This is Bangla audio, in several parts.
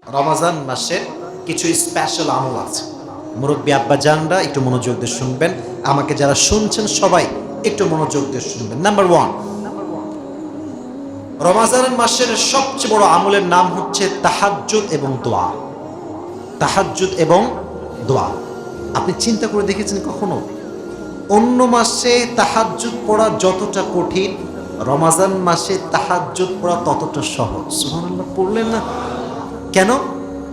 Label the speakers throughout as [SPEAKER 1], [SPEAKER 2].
[SPEAKER 1] রমাজান মাসের কিছু স্পেশাল আমল আছে। মুরব্বী আব্বাজানরা একটু মনোযোগ দিয়ে শুনবেন, আমাকে যারা শুনছেন সবাই একটু মনোযোগ দিয়ে শুনবেন। নাম্বার 1, রমাজান মাসের সবচেয়ে বড় আমলের নাম হচ্ছে তাহাজ্জুদ এবং দোয়া। তাহাজ্জুদ এবং দোয়া আপনি চিন্তা করে দেখেছেন কখনো? অন্য মাসে তাহাজ্জুদ পড়া যতটা কঠিন, রমাজান মাসে তাহাজ্জুদ পড়া ততটা সহজ। সুবহানাল্লাহ পড়লেন না কেন?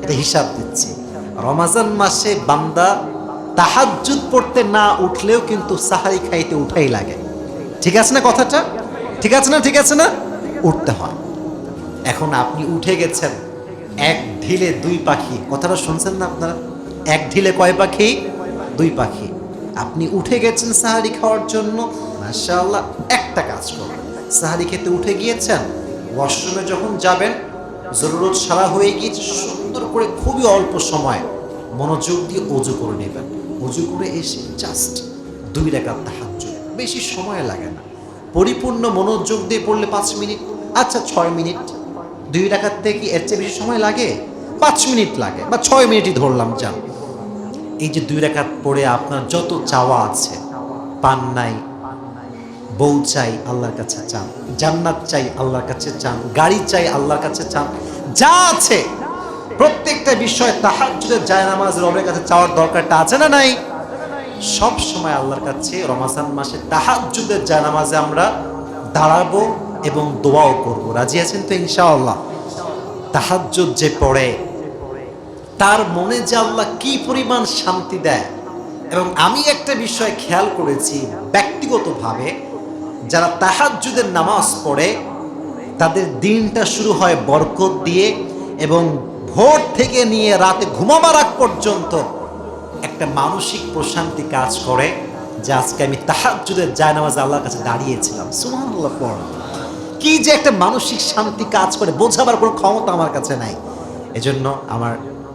[SPEAKER 1] এটা হিসাব দিচ্ছি। রমাজান মাসে বান্দা তাহাজ্জুদ পড়তে না উঠলেও কিন্তু সাহারি খাইতে উঠাই লাগে। ঠিক আছে না কথাটা? ঠিক আছে না? ঠিক আছে না? উঠতে হয়। এখন আপনি উঠে গেছেন এক ঢিলে দুই পাখি। কথাটা শুনছেন না আপনারা? এক ঢিলে কয় পাখি? দুই পাখি। আপনি উঠে গেছেন সাহারি খাওয়ার জন্য, মাশাআল্লাহ। একটা কাজ করুন, সাহারি খেতে উঠে গিয়েছেন, ওয়াশরুমে যখন যাবেন, জরুরত সারা হয়ে গিয়েছে, সুন্দর করে খুবই অল্প সময় মনোযোগ দিয়ে অজু করে নেবেন। অজু করে এসে জাস্ট 2 রাকাত তাহাজ্জুদ, বেশি সময় লাগে না। পরিপূর্ণ মনোযোগ দিয়ে পড়লে 5 মিনিট, আচ্ছা 6 মিনিট। 2 রাকাত থেকে কি এর চেয়ে বেশি সময় লাগে? 5 মিনিট লাগে, বা 6 মিনিটই ধরলাম। যান, এই যে 2 রাকাত পড়ে আপনার যত চাওয়া আছে, পান নাই, বউ চাই আল্লাহর কাছে চান, জান্নাত চাই আল্লাহর কাছে চান, গাড়ি চাই আল্লাহর কাছে চান, যা আছে প্রত্যেকটা বিষয় তাহাজ্জুদের জায়নামাজ রবের কাছে চাওয়ার দরকারটা আছে না নাই? সব সময় আল্লাহর কাছে রমাজান মাসে তাহাজ্জুদের জায়নামাজে আমরা দাঁড়াবো এবং দোয়াও করব। রাজি আছেন তো ইনশাআল্লাহ? তাহাজ্জুদ যে পড়ে তার মনে যে আল্লাহ কি পরিমাণ শান্তি দেয়। এবং আমি একটা বিষয় খেয়াল করেছি ব্যক্তিগতভাবে, যারা তাহাজ্জুদের নামাজ পড়ে তাদের দিনটা শুরু হয় বরকত দিয়ে, এবং ভোর থেকে নিয়ে রাতে ঘুমাবার আগ পর্যন্ত একটা মানসিক প্রশান্তি কাজ করে, যে আজকে আমি তাহাজ্জুদের জায়নামাজে আল্লাহর কাছে দাঁড়িয়েছিলাম। সুবহানাল্লাহ পড়া কি যে একটা মানসিক শান্তি কাজ করে, বোঝাবার কোনো ক্ষমতা আমার কাছে নাই। এজন্য আমার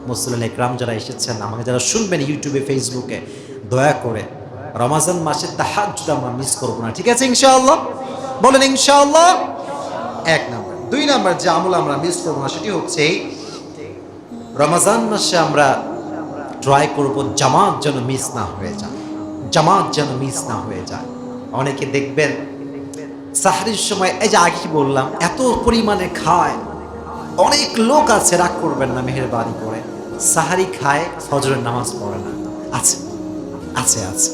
[SPEAKER 1] মুসলিম একরাম যারা এসেছেন, আমাকে যারা শুনবেন ইউটিউবে, ফেসবুকে, দয়া করে রমাজান মাসে তাহাজ্জুদ আমরা মিস করবো না। ঠিক আছে ইনশাআল্লাহ? বলেন ইনশাআল্লাহ। 1 নাম্বার। 2 নাম্বার যে আমল আমরা মিস করবো না সেটি হচ্ছে রমাজান মাসে আমরা ট্রাই করব জামাত যেন মিস না হয়ে যায়। জামাত যেন মিস না হয়ে যায়। অনেকে দেখবেন সাহরির সময়, এই যে আগে বললাম, এত পরিমাণে খায়। অনেক লোক আছে, রাগ করবেন না মেহেরবানি করে, সাহারি খায়, ফজরের নামাজ পড়ে না। আছে আছে আছে।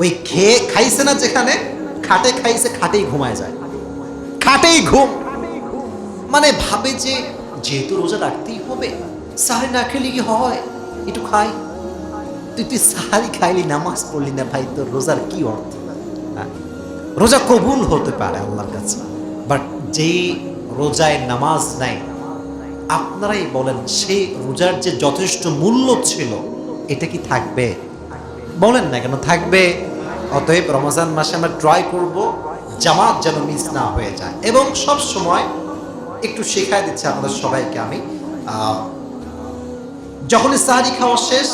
[SPEAKER 1] ওই খেয়ে খাইছে না, যেখানে খাটে খাইছে, খাটেই ঘুমায় যায়, খাটেই ঘুম। মানে ভাবে যে যেহেতু রোজা রাখতেই হবে, সাহারি না খেলে কি হয়, একটু খাই। তুই সাহারি খাইলি, নামাজ পড়লি না, ভাই তোর রোজার কি অর্থ? রোজা কবুল হতে পারে আল্লাহর কাছে, বাট যেই রোজায় নামাজ নাই, আপনারাই বলেন সেই রোজার যে যথেষ্ট মূল্য ছিল, এটা কি থাকবে? বলেন না কেন থাকবে? অতএব রমজান মাসে আমরা ট্রাই করব জামাত যেন মিস না হয়ে যায়। এবং সব সময় একটু শেখায় দিচ্ছি আমাদের সবাইকে আমি, যখনই সাহারি খাওয়া শেষ,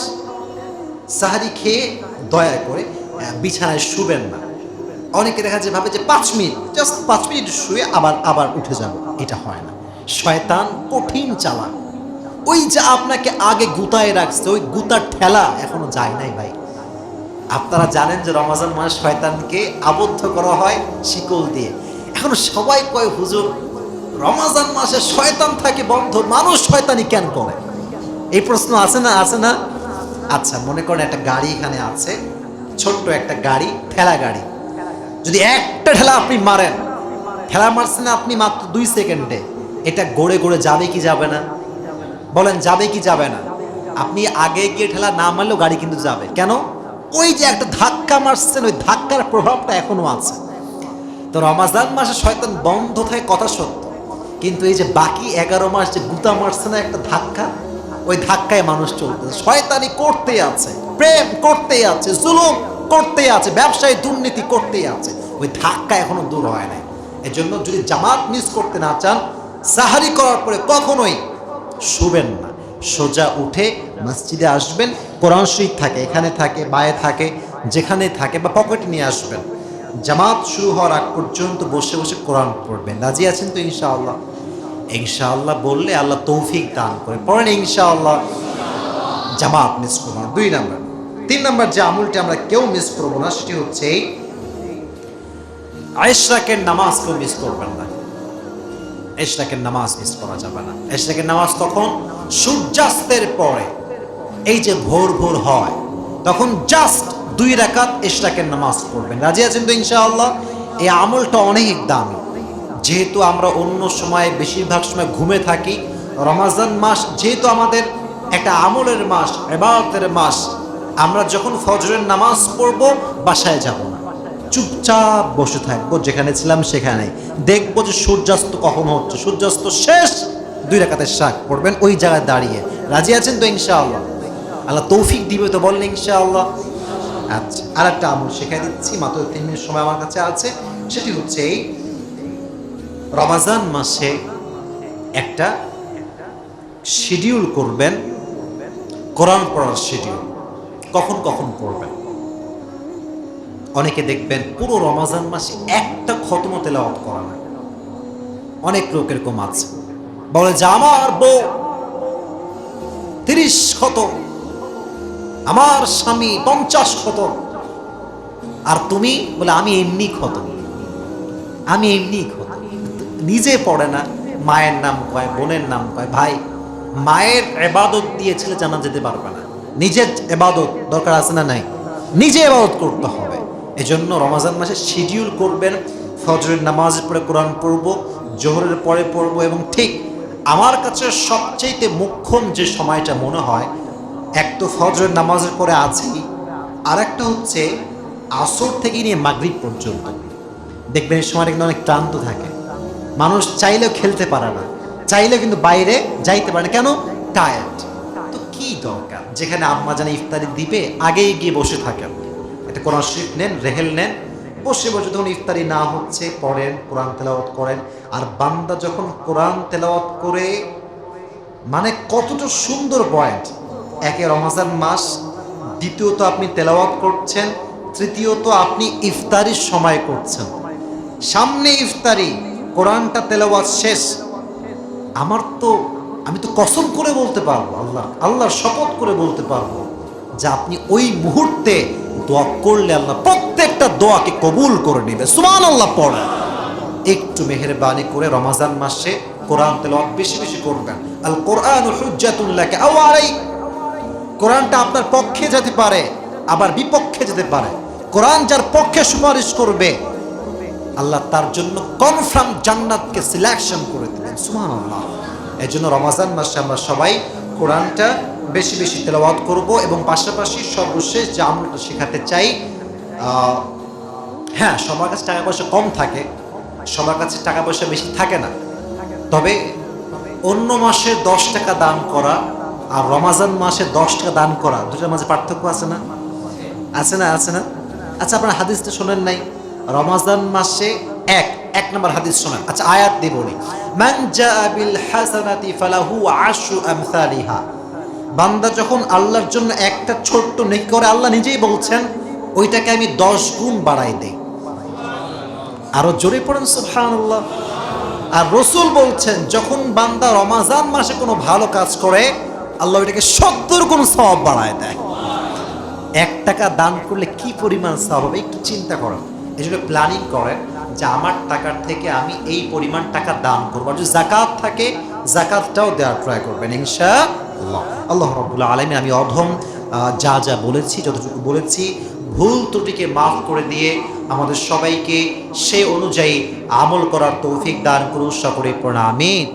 [SPEAKER 1] সাহারি খেয়ে দয়া করে বিছানায় শুবেন না। অনেকে দেখা যায় ভাবে যে 5 মিনিট, জাস্ট 5 মিনিট শুয়ে আবার উঠে যাবো। এটা হয় না। শয়তান কঠিন চালাক। ওই যে আপনাকে আগে গুতায় রাখছে, ওই গুতার ঠেলা এখনো যায় নাই ভাই। আপনারা জানেন যে রমজান মাস শয়তানকে আবদ্ধ করা হয় শিকল দিয়ে। এখন সবাই কয় হুজুর রমজান মাসে শয়তান থাকে বন্ধ, মানুষ শয়তানি কেন করে? এই প্রশ্ন আছে না? আছে না? আচ্ছা, মনে করেন একটা গাড়ি এখানে আছে, ছোট্ট একটা গাড়ি, ঠেলা গাড়ি। যদি একটা ঠেলা আপনি মারেন, ঠেলা মারছেন আপনি মাত্র 2 সেকেন্ডে, এটা গড়ে গড়ে যাবে কি যাবে না? বলেন যাবে কি যাবে না? আপনি আগে গিয়ে ঠেলা না মারলেও গাড়ি কিন্তু যাবে। কেন? ওই যে একটা ধাক্কা মারছেন, ওই ধাক্কার প্রভাবটা এখনো আছে। তো রমাজান মাসে শয়তান বন্ধ থাকে, কথা সত্য, কিন্তু এই যে বাকি 11 মাস যে গুতা মারছে না একটা ধাক্কা, ওই ধাক্কায় মানুষ চলতেছে, শয়তানি করতেই আছে, প্রেম করতেই আছে, জুলুম করতেই আছে, ব্যবসায় দুর্নীতি করতেই আছে। ওই ধাক্কা এখনো দূর হয় নাই। এজন্য যদি জামাত মিস করতে না চান, সাহারি করার পরে কখনোই শুবেন না, সোজা উঠে মসজিদে আসবেন। কোরআন শরীফ থাকে, এখানে থাকে, বায়ে থাকে, যেখানে থাকে, বা পকেটে নিয়ে আসবেন। জামাত শুরু হওয়ার আগ পর্যন্ত বসে বসে কোরআন পড়বেন। রাজি আছেন তো ইনশাআল্লাহ? ইনশাআল্লাহ বললে আল্লাহ তৌফিক দান করে। পড়েন ইনশাআল্লাহ। জামাত মিস করবো না, 2 নাম্বার। 3 নাম্বার যে আমলটি আমরা কেউ মিস করবো না সেটি হচ্ছে ইশরাকের নামাজ কেউ মিস করবেন না। ইশরাকের নামাজ মিস করা যাবে না। ইশরাকের নামাজ তখন সূর্যাস্তের পরে, এই যে ভোর ভোর হয় তখন জাস্ট 2 রাকাত ইশরাকের নামাজ পড়বেন। রাজি আছেন তো ইনশাআল্লাহ? এই আমলটা অনেক দামি। যেহেতু আমরা অন্য সময় বেশিরভাগ সময় ঘুমে থাকি, রমাজান মাস যেহেতু আমাদের একটা আমলের মাস, ইবাদতের মাস, আমরা যখন ফজরের নামাজ পড়বো বাসায় যাব না, চুপচাপ বসে থাকবো, যেখানে ছিলাম সেখানে দেখবো যে সূর্যাস্ত কখন হচ্ছে, সূর্যাস্ত শেষ, 2 রাকাতের শাক পড়বেন ওই জায়গায় দাঁড়িয়ে। রাজি আছেন তো ইনশাআল্লাহ? আল্লাহ তৌফিক দিবে তো, বললেন ইনশাআল্লাহ। আচ্ছা, আর একটা আমল শেখাই দিচ্ছি, মাত্র 3 মিনিট সময় আমার কাছে আছে। সেটি হচ্ছে এই রমাজান মাসে একটা শিডিউল করবেন, কোরআন পড়ার শিডিউল, কখন কখন পড়বেন। অনেকে দেখবেন পুরো রমাজান মাসে একটা খতম তেলাওয়াত করা না। অনেক লোক এরকম আছে, বলে যে আমার বউ 30 খতম, আমার স্বামী 50 খতম, আর তুমি বলে আমি এমনি খতম, আমি এমনি খতম। নিজে পড়ে না, মায়ের নাম কয়, বোনের নাম কয়। ভাই, মায়ের ইবাদত দিয়ে ছেলে জানা যেতে পারবে না। নিজের ইবাদত দরকার আছে না নাই? নিজে ইবাদত করতে হবে। এজন্য রমাজান মাসে শিডিউল করবেন, ফজরের নামাজের পরে কোরআন পড়ব, জোহরের পরে পড়ব, এবং ঠিক আমার কাছে সবচেয়ে মুখ্যম যে সময়টা মনে হয়, এক তো ফজরের নামাজের পরে আছেই, আর একটা হচ্ছে আসর থেকে নিয়ে মাগরিব পর্যন্ত। দেখবেন এই সময়টা কিন্তু অনেক ক্লান্ত থাকে, মানুষ চাইলেও খেলতে পারে না, চাইলেও কিন্তু বাইরে যাইতে পারে না। কেন? টায়ার্ড। তো কি দরকার, যেখানে আম্মা জানে ইফতারি দিবে আগেই গিয়ে বসে থাকেন, একটা কোরআন শরীফ নেন, রেহেল নেন, বসে বসে যখন ইফতারি না হচ্ছে পড়েন, কোরআন তেলাওয়াত করেন। আর বান্দা যখন কোরআন তেলাওয়াত করে, মানে কতটা সুন্দর পয়েন্ট। একে রমাজান মাস, দ্বিতীয়ত আপনি তেলাওয়াত করছেন, তৃতীয়ত আপনি ইফতারির সময় করছেন, সামনে ইফতারি, কোরআনটা তেলাওয়াত শেষ। আমি তো কসম করে বলতে পারবো, আল্লাহর শপথ করে বলতে পারবো যে আপনি ওই মুহূর্তে দোয়া করলে আল্লাহ প্রত্যেকটা দোয়াকে কবুল করে নেবে। সুবহানাল্লাহ পড়েন। একটু মেহেরবানি করে রমাজান মাসে কোরআন তেলাওয়াত বেশি বেশি করবেন। আল কোরআন হুজ্জাতুন লাকা আও আলাইক। কোরআনটা আপনার পক্ষে যেতে পারে, আবার বিপক্ষে যেতে পারে। কোরআন যার পক্ষে সুপারিশ করবে, আল্লাহ তার জন্য কনফার্ম জান্নাতকে সিলেকশন করে দিবেন। সুবহানাল্লাহ। এজন্য রমাজান মাসে আমরা সবাই কোরআনটা বেশি বেশি তেলাওয়াত করব, এবং পাশাপাশি সর্বশেষ যে আমলটা শেখাতে চাই, হ্যাঁ, সবার কাছে টাকা পয়সা কম থাকে, সবার কাছে টাকা পয়সা বেশি থাকে না, তবে অন্য মাসে 10 টাকা দান করা আর রমাজান মাসে 10 টাকা দান করা, দুটোর মাঝে পার্থক্য আছে না? আছে না? আছে না? আচ্ছা, আপনারা হাদিসটা শোনেন নাই? রমাজান মাসে এক নম্বর হাদিস শোনেন। আচ্ছা, আয়াত দিয়ে বলি, মান জাআ বিল হাসানাতি ফালাহু আশরু আমসালিহা। বান্দা যখন আল্লাহর জন্য একটা ছোট্ট নেকি করে, আল্লাহ নিজেই বলছেন ওইটাকে আমি 10 গুণ বাড়াই দেই। আরো জোরে পড়েন সুবহানাল্লাহ। আর রাসূল বলছেন যখন বান্দা রমাজান মাসে কোনো ভালো কাজ করে, আল্লাহ ওইটাকে 70 গুণ সওয়াব বাড়ায় দেয়। 1 টাকা দান করলে কি পরিমাণ সওয়াব হবে একটু চিন্তা করেন। এই জন্য প্ল্যানিং করেন যে আমার টাকার থেকে আমি এই পরিমাণ টাকা দান করবো। আর যদি যাকাত থাকে, যাকাতটাও দেওয়ার ট্রাই করবেন ইনশাআল্লাহ। আল্লাহ রাব্বুল আলামিন আমি অধম যা যা বলেছি, যতটুকু বলেছি, ভুল ত্রুটিকে মাফ করে দিয়ে আমাদের সবাইকে সেই অনুযায়ী আমল করার তৌফিক দান করুন। সকলে পড়ুন আমিন।